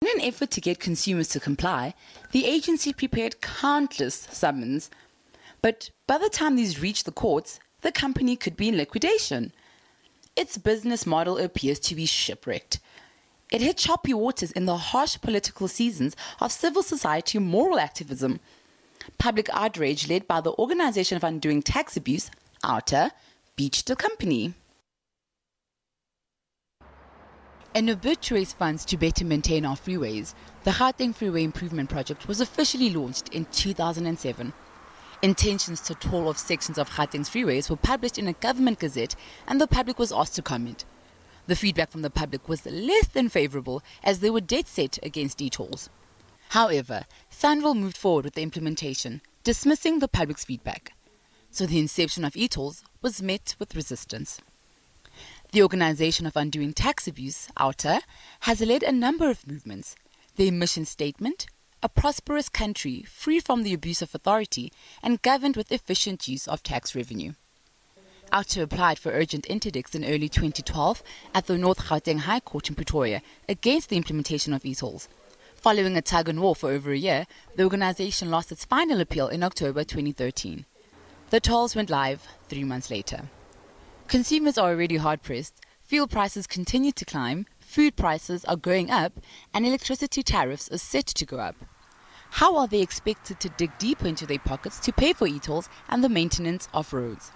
In an effort to get consumers to comply, the agency prepared countless summons. But by the time these reached the courts, the company could be in liquidation. Its business model appears to be shipwrecked. It hit choppy waters in the harsh political seasons of civil society moral activism. Public outrage led by the Organization of Undoing Tax Abuse, OUTA, beached the company. In a bid to raise funds to better maintain our freeways, the Gauteng Freeway Improvement Project was officially launched in 2007. Intentions to toll off sections of Gauteng's freeways were published in a government gazette, and the public was asked to comment. The feedback from the public was less than favorable, as they were dead set against e-tolls. However, SANRAL moved forward with the implementation, dismissing the public's feedback. So the inception of e-tolls was met with resistance. The Organization of Undoing Tax Abuse, OUTA, has led a number of movements. Their mission statement: a prosperous country free from the abuse of authority and governed with efficient use of tax revenue. OUTA applied for urgent interdicts in early 2012 at the North Gauteng High Court in Pretoria against the implementation of e-tolls. Following a tug-and-war for over a year, the organization lost its final appeal in October 2013. The tolls went live 3 months later. Consumers are already hard-pressed, fuel prices continue to climb, food prices are going up, and electricity tariffs are set to go up. How are they expected to dig deeper into their pockets to pay for e-tolls and the maintenance of roads?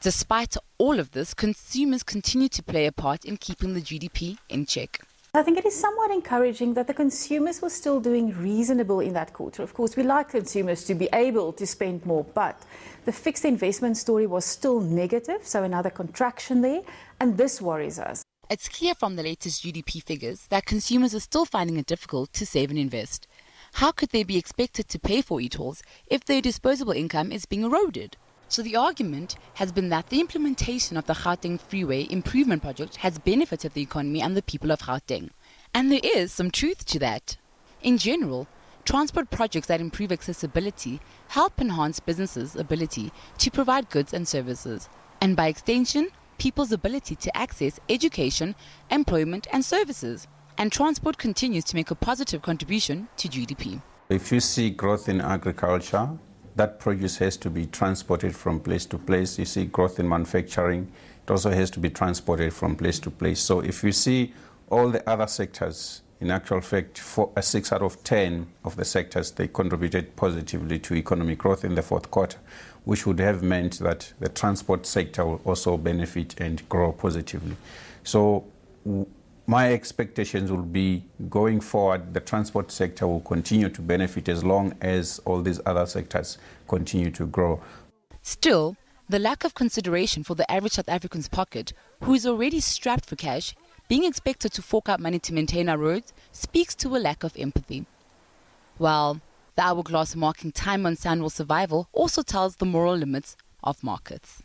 Despite all of this, consumers continue to play a part in keeping the GDP in check. I think it is somewhat encouraging that the consumers were still doing reasonable in that quarter. Of course, we like consumers to be able to spend more, but the fixed investment story was still negative, so another contraction there, and this worries us. It's clear from the latest GDP figures that consumers are still finding it difficult to save and invest. How could they be expected to pay for e-tolls if their disposable income is being eroded? So the argument has been that the implementation of the Gauteng Freeway Improvement Project has benefited the economy and the people of Gauteng. And there is some truth to that. In general, transport projects that improve accessibility help enhance businesses' ability to provide goods and services, and by extension, people's ability to access education, employment and services. And transport continues to make a positive contribution to GDP. If you see growth in agriculture, that produce has to be transported from place to place. You see growth in manufacturing, it also has to be transported from place to place. So if you see all the other sectors, in actual fact, 6 out of 10 of the sectors, they contributed positively to economic growth in the fourth quarter, which would have meant that the transport sector will also benefit and grow positively. So my expectations will be, going forward, the transport sector will continue to benefit as long as all these other sectors continue to grow. Still, the lack of consideration for the average South African's pocket, who is already strapped for cash, being expected to fork out money to maintain our roads, speaks to a lack of empathy. Well, the hourglass marking time on SANRAL survival also tells the moral limits of markets.